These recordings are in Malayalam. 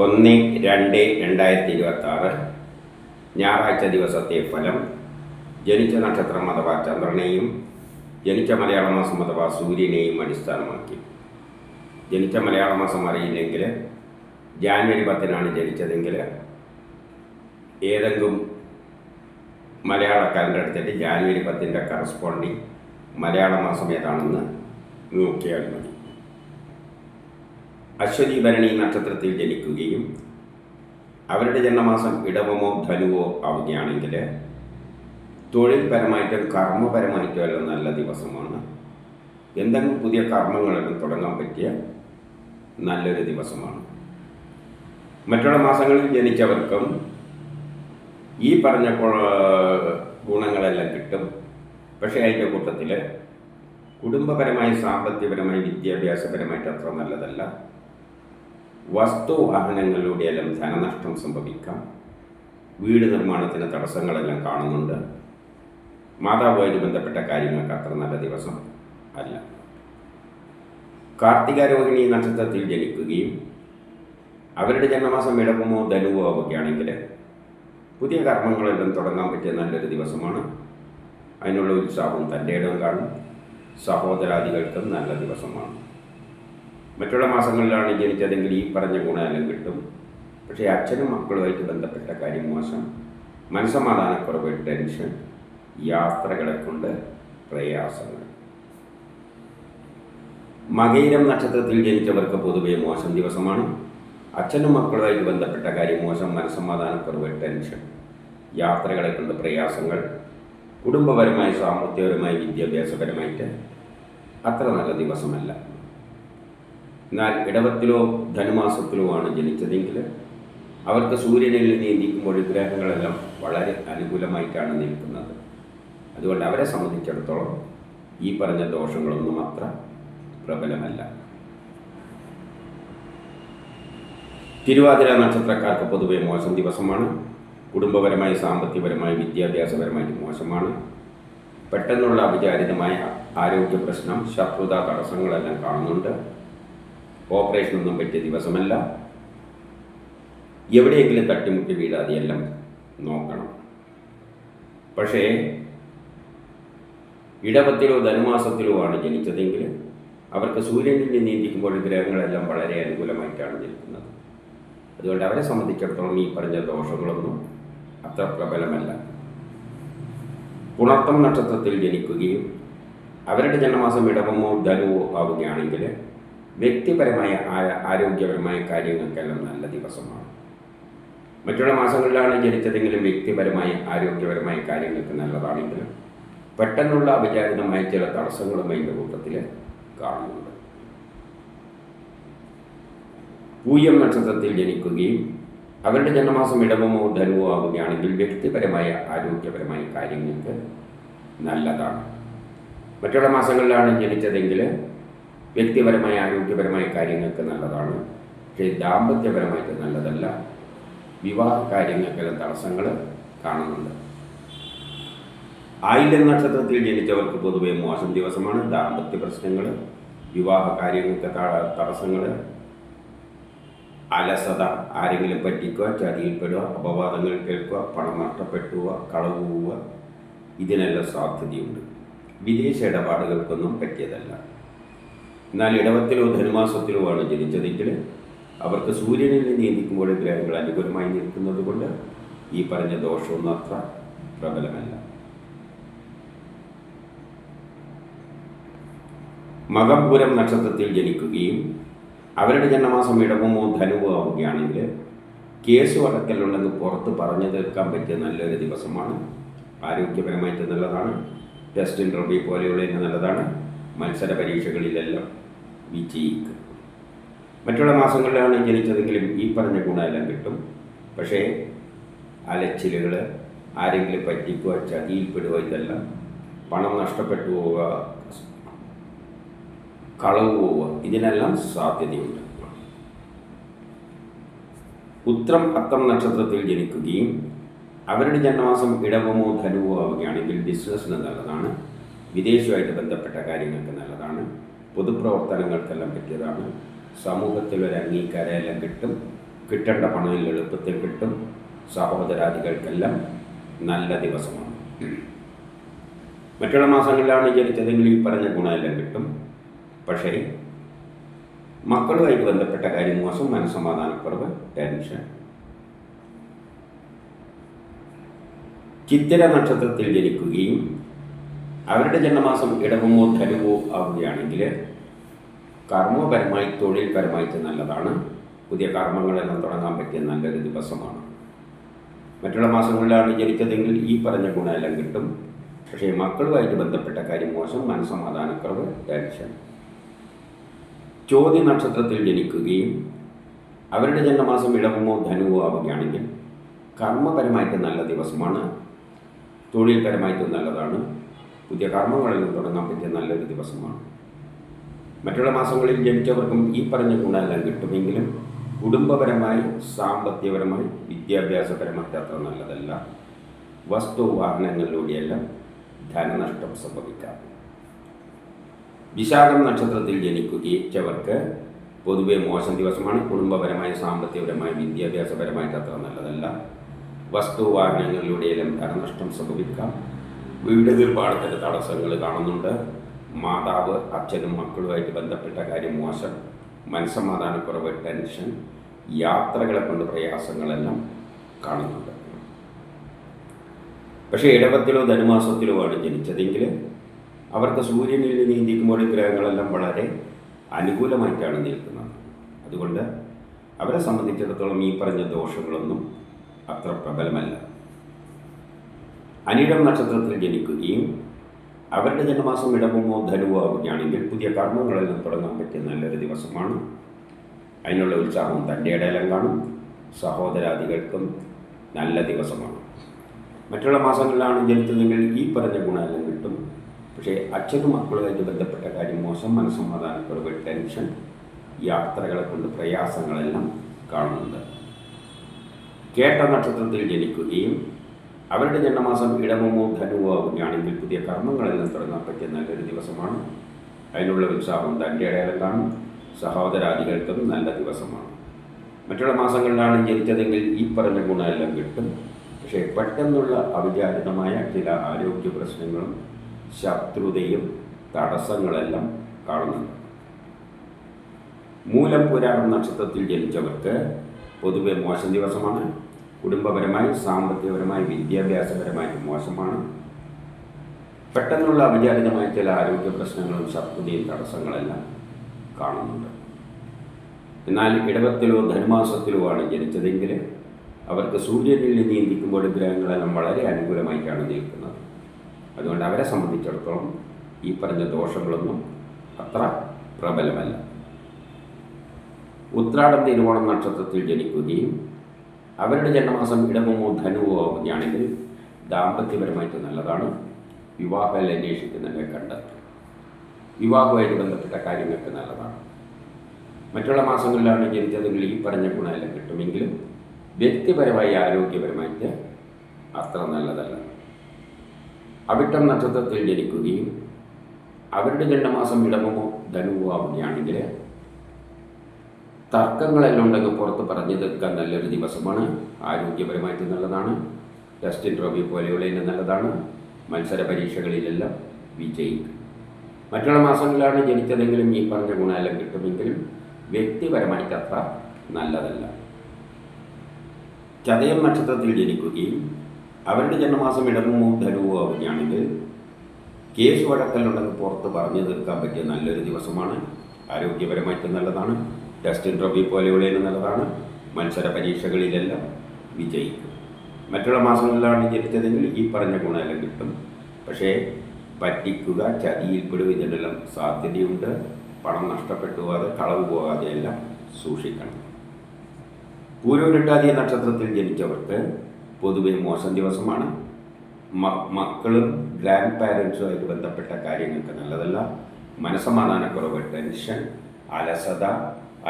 1-2-2026 ഞായറാഴ്ച ദിവസത്തെ ഫലം. ജനിച്ച നക്ഷത്രം അഥവാ ചന്ദ്രനെയും ജനിച്ച മലയാള മാസം അഥവാ സൂര്യനെയും അടിസ്ഥാനമാക്കി. ജനിച്ച മലയാള മാസം അറിയില്ലെങ്കിൽ ജാനുവരി 10-നാണ് ജനിച്ചതെങ്കിൽ ഏതെങ്കിലും മലയാള കലണ്ടർ എടുത്തിട്ട് ജാനുവരി 10-ൻ്റെ കറസ്പോണ്ടിങ് മലയാള മാസം ഏതാണെന്ന് നോക്കിയാൽ മതി. അശ്വതി ഭരണി നക്ഷത്രത്തിൽ ജനിക്കുകയും അവരുടെ ജന്മമാസം ഇടവമോ ധനുവോ ആവുകയാണെങ്കിൽ തൊഴിൽപരമായിട്ടും കർമ്മപരമായിട്ടും എല്ലാം നല്ല ദിവസമാണ്. എന്തെങ്കിലും പുതിയ കർമ്മങ്ങളെല്ലാം തുടങ്ങാൻ പറ്റിയ നല്ലൊരു ദിവസമാണ്. മറ്റുള്ള മാസങ്ങളിൽ ജനിച്ചവർക്കും ഈ പറഞ്ഞ ഗുണങ്ങളെല്ലാം കിട്ടും. പക്ഷേ അതിൻ്റെ കൂട്ടത്തിൽ കുടുംബപരമായി, സാമ്പത്തികപരമായി, വിദ്യാഭ്യാസപരമായിട്ട് അത്ര നല്ലതല്ല. വസ്തുവാഹനങ്ങളിലൂടെയെല്ലാം ധനനഷ്ടം സംഭവിക്കാം. വീട് നിർമ്മാണത്തിന് തടസ്സങ്ങളെല്ലാം കാണുന്നുണ്ട്. മാതാവുമായിട്ട് ബന്ധപ്പെട്ട കാര്യങ്ങൾക്ക് അത്ര നല്ല ദിവസം അല്ല. കാർത്തിക രോഹിണി നക്ഷത്രത്തിൽ ജനിക്കുകയും അവരുടെ ജന്മമാസം ഇടവമോ ധനുവോ ആവുകയാണെങ്കിൽ പുതിയ കർമ്മങ്ങളെല്ലാം തുടങ്ങാൻ പറ്റിയ നല്ലൊരു ദിവസമാണ്. അതിനുള്ള ഉത്സാഹവും തൻ്റെ ഇടവും കാണും. സഹോദരാദികൾക്കും നല്ല ദിവസമാണ്. മറ്റുള്ള മാസങ്ങളിലാണ് ജനിച്ചതെങ്കിൽ ഈ പറഞ്ഞ ഗുണമെല്ലാം കിട്ടും. പക്ഷേ അച്ഛനും മക്കളുമായിട്ട് ബന്ധപ്പെട്ട കാര്യം മോശം. മനസ്സമാധാനക്കുറവ്, ടെൻഷൻ, യാത്രകളെ കൊണ്ട് പ്രയാസങ്ങൾ. മകയിരം നക്ഷത്രത്തിൽ ജനിച്ചവർക്ക് പൊതുവെ മോശം ദിവസമാണ്. അച്ഛനും മക്കളുമായിട്ട് ബന്ധപ്പെട്ട കാര്യം മോശം. മനസ്സമാധാനക്കുറവ്, ടെൻഷൻ, യാത്രകളെ കൊണ്ട് പ്രയാസങ്ങൾ. കുടുംബപരമായി, സാമ്പത്തികപരമായി, വിദ്യാഭ്യാസപരമായിട്ട് അത്ര നല്ല ദിവസമല്ല. എന്നാൽ ഇടവത്തിലോ ധനുമാസത്തിലോ ആണ് ജനിച്ചതെങ്കിൽ അവർക്ക് സൂര്യനിൽ നീന്തിക്കുമ്പോൾ ഗ്രഹങ്ങളെല്ലാം വളരെ അനുകൂലമായിട്ടാണ് നിൽക്കുന്നത്. അതുകൊണ്ട് അവരെ സംബന്ധിച്ചിടത്തോളം ഈ പറഞ്ഞ ദോഷങ്ങളൊന്നും അത്ര പ്രബലമല്ല. തിരുവാതിര നക്ഷത്രക്കാർക്ക് പൊതുവെ മോശം ദിവസമാണ്. കുടുംബപരമായി, സാമ്പത്തികപരമായി, വിദ്യാഭ്യാസപരമായിട്ട് മോശമാണ്. പെട്ടെന്നുള്ള അവിചാരിതമായ ആരോഗ്യ പ്രശ്നം, ശത്രുത, തടസ്സങ്ങളെല്ലാം കാണുന്നുണ്ട്. ഓപ്പറേഷനൊന്നും പറ്റിയ ദിവസമല്ല. എവിടെയെങ്കിലും തട്ടിമുട്ടി വീഴാതെയെല്ലാം നോക്കണം. പക്ഷേ ഇടവത്തിലോ ധനുമാസത്തിലോ ആണ് ജനിച്ചതെങ്കിൽ അവർക്ക് സൂര്യനിൽ നീന്തിക്കുമ്പോൾ ഗ്രഹങ്ങളെല്ലാം വളരെ അനുകൂലമായിട്ടാണ് നിൽക്കുന്നത്. അതുകൊണ്ട് അവരെ സംബന്ധിച്ചിടത്തോളം ഈ പറഞ്ഞ ദോഷങ്ങളൊന്നും അത്ര പ്രബലമല്ല. പുണർത്തം നക്ഷത്രത്തിൽ ജനിക്കുകയും അവരുടെ ജന്മമാസം ഇടവമോ ധനുവോ ആവുകയാണെങ്കിൽ വ്യക്തിപരമായ ആരോഗ്യപരമായ കാര്യങ്ങൾക്കെല്ലാം നല്ല ദിവസമാണ്. മറ്റുള്ള മാസങ്ങളിലാണ് ജനിച്ചതെങ്കിലും വ്യക്തിപരമായ ആരോഗ്യപരമായ കാര്യങ്ങൾക്ക് നല്ലതാണെങ്കിലും പെട്ടെന്നുള്ള അവിചാരിതമായ ചില തടസ്സങ്ങളും അതിൻ്റെ കൂട്ടത്തിൽ കാണുന്നുണ്ട്. പൂയം നക്ഷത്രത്തിൽ ജനിക്കുകയും അവരുടെ ജന്മമാസം ഇടവമോ ധനുവോ ആവുകയാണെങ്കിൽ വ്യക്തിപരമായ ആരോഗ്യപരമായ കാര്യങ്ങൾക്ക് നല്ലതാണ്. മറ്റുള്ള മാസങ്ങളിലാണ് ജനിച്ചതെങ്കിൽ വ്യക്തിപരമായ ആരോഗ്യപരമായ കാര്യങ്ങൾക്ക് നല്ലതാണ്. പക്ഷേ ദാമ്പത്യപരമായിട്ട് നല്ലതല്ല. വിവാഹ കാര്യങ്ങൾക്കെല്ലാം തടസ്സങ്ങൾ കാണുന്നുണ്ട്. ആയില്യം നക്ഷത്രത്തിൽ ജനിച്ചവർക്ക് പൊതുവെ മോശം ദിവസമാണ്. ദാമ്പത്യ പ്രശ്നങ്ങൾ, വിവാഹ കാര്യങ്ങൾക്ക് തടസ്സങ്ങൾ, അലസത, ആരെങ്കിലും പറ്റിക്കുക, ചതിയിൽപ്പെടുക, അപവാദങ്ങൾ കേൾക്കുക, പണം നഷ്ടപ്പെട്ടുക, കളവ് പോവുക, ഇതിനെല്ലാം സാധ്യതയുണ്ട്. വിദേശ ഇടപാടുകൾക്കൊന്നും പറ്റിയതല്ല. എന്നാൽ ഇടവത്തിലോ ധനുമാസത്തിലോ ആണ് ജനിച്ചതെങ്കിൽ അവർക്ക് സൂര്യനിൽ നീന്തിക്കുമ്പോൾ ഗ്രഹങ്ങൾ അനുകൂലമായി നിൽക്കുന്നത് കൊണ്ട് ഈ പറഞ്ഞ ദോഷമൊന്നും അത്ര പ്രബലമല്ല. മകപൂരം നക്ഷത്രത്തിൽ ജനിക്കുകയും അവരുടെ ജന്മമാസം ഇടവമോ ധനുവോ ആവുകയാണെങ്കിൽ കേസ് വഴക്കലുണ്ടെന്ന് പുറത്ത് പറഞ്ഞു തീർക്കാൻ പറ്റിയ നല്ലൊരു ദിവസമാണ്. ആരോഗ്യപരമായിട്ട് നല്ലതാണ്. ടെസ്റ്റ് ഇൻ്റർവ്യൂ പോലെയുള്ള നല്ലതാണ്. മത്സര പരീക്ഷകളിലെല്ലാം വിജയിക്കും. മറ്റുള്ള മാസങ്ങളിലാണ് ജനിച്ചതെങ്കിലും ഈ പറഞ്ഞ ഗുണമെല്ലാം കിട്ടും. പക്ഷേ അലച്ചിലുകൾ, ആരെങ്കിലും പറ്റിക്കുക, ചതിയിൽപ്പെടുക, ഇതെല്ലാം പണം നഷ്ടപ്പെട്ടു പോവുക, കളവ് പോവുക, ഇതിനെല്ലാം സാധ്യതയുണ്ട്. ഉത്രം അത്തം നക്ഷത്രത്തിൽ ജനിക്കുകയും അവരുടെ ജന്മമാസം ഇടവമോ ധനുവോ ആവുകയാണെങ്കിൽ ബിസിനസ്സിന് നല്ലതാണ്. വിദേശവുമായിട്ട് ബന്ധപ്പെട്ട കാര്യങ്ങൾക്ക് നല്ലതാണ്. പൊതുപ്രവർത്തനങ്ങൾക്കെല്ലാം പറ്റിയതാണ്. സമൂഹത്തിലൊരു അംഗീകാരമെല്ലാം കിട്ടും. കിട്ടേണ്ട പണം എളുപ്പത്തിൽ കിട്ടും. സഹോദരാദികൾക്കെല്ലാം നല്ല ദിവസമാണ്. മറ്റുള്ള മാസങ്ങളിലാണ് ജനിച്ചതെങ്കിൽ ഈ പറഞ്ഞ ഗുണമെല്ലാം കിട്ടും. പക്ഷേ മക്കളുമായിട്ട് ബന്ധപ്പെട്ട കാര്യം മോശം, മനസ്സമാധാനക്കുറവ്, ടെൻഷൻ. ചിത്തിര നക്ഷത്രത്തിൽ ജനിക്കുകയും അവരുടെ ജന്മമാസം ഇടവമോ ധനുവോ ആവുകയാണെങ്കിൽ കർമ്മപരമായി തൊഴിൽപരമായിട്ട് നല്ലതാണ്. പുതിയ കർമ്മങ്ങളെല്ലാം തുടങ്ങാൻ പറ്റിയ നല്ലൊരു ദിവസമാണ്. മറ്റുള്ള മാസങ്ങളിലാണ് ജനിച്ചതെങ്കിൽ ഈ പറഞ്ഞ ഗുണമെല്ലാം കിട്ടും. പക്ഷേ മക്കളുമായിട്ട് ബന്ധപ്പെട്ട കാര്യം മോശം, മനസ്സമാധാനക്കുറവ്, ടെൻഷൻ. ചോതി നക്ഷത്രത്തിൽ ജനിക്കുകയും അവരുടെ ജന്മമാസം ഇടവമോ ധനുവോ ആവുകയാണെങ്കിൽ കർമ്മപരമായിട്ട് നല്ല ദിവസമാണ്. തൊഴിൽപരമായിട്ട് നല്ലതാണ്. പുതിയ കർമ്മങ്ങളിൽ തുടങ്ങാൻ പറ്റിയ നല്ലൊരു ദിവസമാണ്. മറ്റുള്ള മാസങ്ങളിൽ ജനിച്ചവർക്കും ഈ പറഞ്ഞ ഗുണമെല്ലാം കിട്ടുമെങ്കിലും കുടുംബപരമായി, സാമ്പത്തികപരമായി, വിദ്യാഭ്യാസപരമായിട്ട് അത്ര നല്ലതല്ല. വസ്തു വാഹനങ്ങളിലൂടെയെല്ലാം ധനനഷ്ടം സംഭവിക്കാം. വിശാഖം നക്ഷത്രത്തിൽ ജനിച്ചവർക്ക് പൊതുവെ മോശം ദിവസമാണ്. കുടുംബപരമായി, സാമ്പത്തികപരമായി, വിദ്യാഭ്യാസപരമായിട്ട് അത്ര നല്ലതല്ല. വസ്തു വാഹനങ്ങളിലൂടെയെല്ലാം ധനനഷ്ടം സംഭവിക്കാം. വീട് നിർമ്മാണത്തിന് തടസ്സങ്ങൾ കാണുന്നുണ്ട്. മാതാവ്, അച്ഛനും മക്കളുമായിട്ട് ബന്ധപ്പെട്ട കാര്യം മോശം, മനസ്സമാധാനക്കുറവ്, ടെൻഷൻ. യാത്രകളെ കൊണ്ട് പ്രയാസങ്ങളെല്ലാം കാണുന്നുണ്ട്. പക്ഷേ ഇടവത്തിലോ ധനുമാസത്തിലോ ആണ് ജനിച്ചതെങ്കിൽ അവർക്ക് സൂര്യനിൽ നീന്തിക്കുമ്പോൾ ഗ്രഹങ്ങളെല്ലാം വളരെ അനുകൂലമായിട്ടാണ് നിൽക്കുന്നത്. അതുകൊണ്ട് അവരെ സംബന്ധിച്ചിടത്തോളം ഈ പറഞ്ഞ ദോഷങ്ങളൊന്നും അത്ര പ്രബലമല്ല. അനിഴം നക്ഷത്രത്തിൽ ജനിക്കുകയും അവരുടെ ജന്മമാസം ഇടവമോ ധനുവോ ആവുകയാണെങ്കിൽ പുതിയ കർമ്മങ്ങളെല്ലാം തുടങ്ങാൻ പറ്റിയ നല്ലൊരു ദിവസമാണ്. അതിനുള്ള ഉത്സാഹവും തൻ്റെ ഇടയിലും കാണും. സഹോദരാദികൾക്കും നല്ല ദിവസമാണ്. മറ്റുള്ള മാസങ്ങളിലാണ് ജനിച്ചതെങ്കിൽ ഈ പറഞ്ഞ ഗുണമെല്ലാം കിട്ടും. പക്ഷേ അച്ഛനും മക്കളുമായിട്ട് ബന്ധപ്പെട്ട കാര്യം മോശം, മനസ്സമാധാനക്കുറവ്, ടെൻഷൻ. യാത്രകളെ കൊണ്ട് പ്രയാസങ്ങളെല്ലാം കാണുന്നുണ്ട്. കേട്ട നക്ഷത്രത്തിൽ ജനിക്കുകയും അവരുടെ ജന്മമാസം ഇടവമോ ധനുവോ ആവുകയാണെങ്കിൽ പുതിയ കർമ്മങ്ങളെല്ലാം തുടങ്ങാൻ പറ്റിയ നല്ലൊരു ദിവസമാണ്. അതിനുള്ള ഉത്സാഹം തൻ്റെ ഇടയിലും കാണും. സഹോദരാദികൾക്കും നല്ല ദിവസമാണ്. മറ്റുള്ള മാസങ്ങളിലാണ് ജനിച്ചതെങ്കിൽ ഈ പറഞ്ഞ ഗുണമെല്ലാം കിട്ടും. പക്ഷേ പെട്ടെന്നുള്ള അവിചാരിതമായ ചില ആരോഗ്യ പ്രശ്നങ്ങളും ശത്രുതയും തടസ്സങ്ങളെല്ലാം കാണുന്നുണ്ട്. മൂലം പുരാണം നക്ഷത്രത്തിൽ ജനിച്ചവർക്ക് പൊതുവെ മോശം ദിവസമാണ്. കുടുംബപരമായി, സാമ്പത്തികപരമായി, വിദ്യാഭ്യാസപരമായി മോശമാണ്. പെട്ടെന്നുള്ള അവിചാരിതമായ ചില ആരോഗ്യ പ്രശ്നങ്ങളും ശത്രുതയും തടസ്സങ്ങളെല്ലാം കാണുന്നുണ്ട്. എന്നാൽ ഇടവത്തിലോ ധനുമാസത്തിലോ ആണ് ജനിച്ചതെങ്കിൽ അവർക്ക് സൂര്യനിൽ നീന്തിക്കുമ്പോൾ ഗ്രഹങ്ങളെല്ലാം വളരെ അനുകൂലമായിട്ടാണ് നിൽക്കുന്നത്. അതുകൊണ്ട് അവരെ സംബന്ധിച്ചിടത്തോളം ഈ പറഞ്ഞ ദോഷങ്ങളൊന്നും അത്ര പ്രബലമല്ല. ഉത്രാടം തിരുവോണം നക്ഷത്രത്തിൽ ജനിക്കുകയും അവരുടെ ജന്മമാസം ഇടവമോ ധനുവോ ആവുകയാണെങ്കിൽ ദാമ്പത്യപരമായിട്ട് നല്ലതാണ്. വിവാഹം അന്വേഷിക്കുന്നതിനെ കണ്ടെത്തും. വിവാഹവുമായിട്ട് ബന്ധപ്പെട്ട കാര്യങ്ങൾക്ക് നല്ലതാണ്. മറ്റുള്ള മാസങ്ങളിലാണ് ജനിച്ചതെങ്കിൽ ഈ പറഞ്ഞ ഗുണമെല്ലാം കിട്ടുമെങ്കിലും വ്യക്തിപരമായി, ആരോഗ്യപരമായിട്ട് അത്ര നല്ലതല്ല. അവിട്ടം നക്ഷത്രത്തിൽ ജനിക്കുകയും അവരുടെ ജന്മമാസം ഇടവമോ ധനുവോ ആവുകയാണെങ്കിൽ തർക്കങ്ങളെല്ലാം ഉണ്ടെങ്കിൽ പുറത്ത് പറഞ്ഞു തീർക്കാൻ നല്ലൊരു ദിവസമാണ്. ആരോഗ്യപരമായിട്ട് നല്ലതാണ്. ടെസ്റ്റ് ഇൻ്റർവ്യൂ പോലെയുള്ളതിന് നല്ലതാണ്. മത്സര പരീക്ഷകളിലെല്ലാം വിജയിക്കും. മറ്റുള്ള മാസങ്ങളിലാണ് ജനിച്ചതെങ്കിലും ഈ പറഞ്ഞ ഗുണമെല്ലാം കിട്ടുമെങ്കിലും വ്യക്തിപരമായിട്ട് അത്ര നല്ലതല്ല. ചതയം നക്ഷത്രത്തിൽ ജനിക്കുകയും അവരുടെ ജന്മമാസം ഇടവമോ ധനുവോ ആവുകയാണെങ്കിൽ കേസ് വഴക്കലുണ്ടെങ്കിൽ പുറത്ത് പറഞ്ഞു തീർക്കാൻ പറ്റിയ നല്ലൊരു ദിവസമാണ്. ആരോഗ്യപരമായിട്ട് നല്ലതാണ്. ടെസ്റ്റ് ഇൻ്റർവ്യൂ പോലെയുള്ളതിന് നല്ലതാണ്. മത്സര പരീക്ഷകളിലെല്ലാം വിജയിക്കും. മറ്റുള്ള മാസങ്ങളിലാണ് ജനിച്ചതെങ്കിൽ ഈ പറഞ്ഞ ഗുണമെല്ലാം കിട്ടും. പക്ഷേ പറ്റിക്കുക, ചതിയിൽപ്പെടുക ഇതിനെല്ലാം സാധ്യതയുണ്ട്. പണം നഷ്ടപ്പെട്ടു പോകാതെ, കളവ് പോകാതെ എല്ലാം സൂക്ഷിക്കണം. പൂരോരുട്ടാതി നക്ഷത്രത്തിൽ ജനിച്ചവർക്ക് പൊതുവെ മോശം ദിവസമാണ്. മക്കളും ഗ്രാൻഡ് പാരൻസുമായിട്ട് ബന്ധപ്പെട്ട കാര്യങ്ങൾക്ക് നല്ലതല്ല. മനസ്സമാധാനക്കുറവ്, ടെൻഷൻ, അലസത,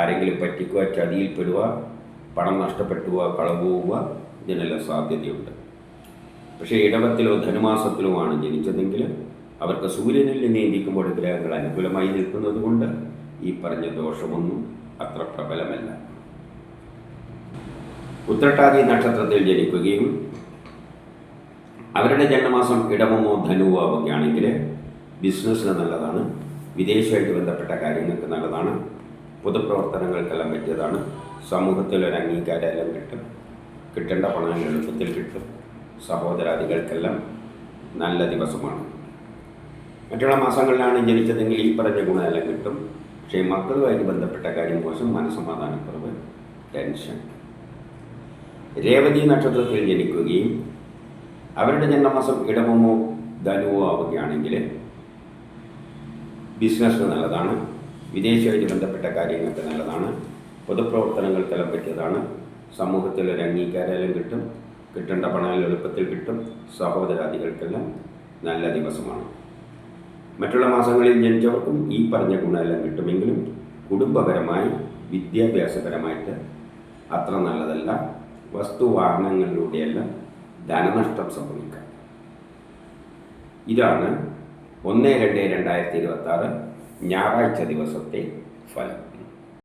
ആരെങ്കിലും പറ്റിക്കുക, ചതിയിൽപ്പെടുക, പണം നഷ്ടപ്പെട്ടു പോവുക, കളവ് പോവുക ഇതിനെല്ലാം സാധ്യതയുണ്ട്. പക്ഷേ ഇടവത്തിലോ ധനുമാസത്തിലോ ആണ് ജനിച്ചതെങ്കിൽ അവർക്ക് സൂര്യനിൽ നീന്തിക്കുമ്പോൾ ഗ്രഹങ്ങൾ അനുകൂലമായി നിൽക്കുന്നത് കൊണ്ട് ഈ പറഞ്ഞ ദോഷമൊന്നും അത്ര പ്രബലമല്ല. ഉത്രട്ടാതി നക്ഷത്രത്തിൽ ജനിക്കുകയും അവരുടെ ജന്മമാസം ഇടവമോ ധനുവോ ആവുകയാണെങ്കിൽ ബിസിനസ്സിന് നല്ലതാണ്, വിദേശമായിട്ട് ബന്ധപ്പെട്ട കാര്യങ്ങൾക്ക് നല്ലതാണ്, പൊതുപ്രവർത്തനങ്ങൾക്കെല്ലാം പറ്റിയതാണ്, സമൂഹത്തിൽ ഒരു അംഗീകാരമെല്ലാം കിട്ടും, കിട്ടേണ്ട പണം എളുപ്പത്തിൽ കിട്ടും, സഹോദരാദികൾക്കെല്ലാം നല്ല ദിവസമാണ്. മറ്റുള്ള മാസങ്ങളിലാണ് ജനിച്ചതെങ്കിൽ ഈ പറഞ്ഞ ഗുണമെല്ലാം കിട്ടും. പക്ഷേ മക്കളുമായിട്ട് ബന്ധപ്പെട്ട കാര്യം മോശം, മനസ്സമാധാനക്കുറവ്, ടെൻഷൻ. രേവതി നക്ഷത്രത്തിൽ ജനിക്കുകയും അവരുടെ ജന്മമാസം ഇടവമോ ധനുവോ ആവുകയാണെങ്കിൽ ബിസിനസ്സിന് നല്ലതാണ്, വിദേശമായിട്ട് ബന്ധപ്പെട്ട കാര്യങ്ങൾക്ക് നല്ലതാണ്, പൊതുപ്രവർത്തനങ്ങൾക്കെല്ലാം പറ്റിയതാണ്, സമൂഹത്തിൽ ഒരു അംഗീകാരമെല്ലാം കിട്ടും, കിട്ടേണ്ട പണം എളുപ്പത്തിൽ കിട്ടും, സഹോദരാദികൾക്കെല്ലാം നല്ല ദിവസമാണ്. മറ്റുള്ള മാസങ്ങളിൽ ജനിച്ചവർക്കും ഈ പറഞ്ഞ ഗുണമെല്ലാം കിട്ടുമെങ്കിലും കുടുംബപരമായി വിദ്യാഭ്യാസപരമായിട്ട് അത്ര നല്ലതല്ല. വസ്തുവാഹനങ്ങളിലൂടെയെല്ലാം ധനനഷ്ടം സംഭവിക്കാം. ഇതാണ് 1/2/2026 ഞായറാഴ്ച ദിവസത്തെ ഫലം.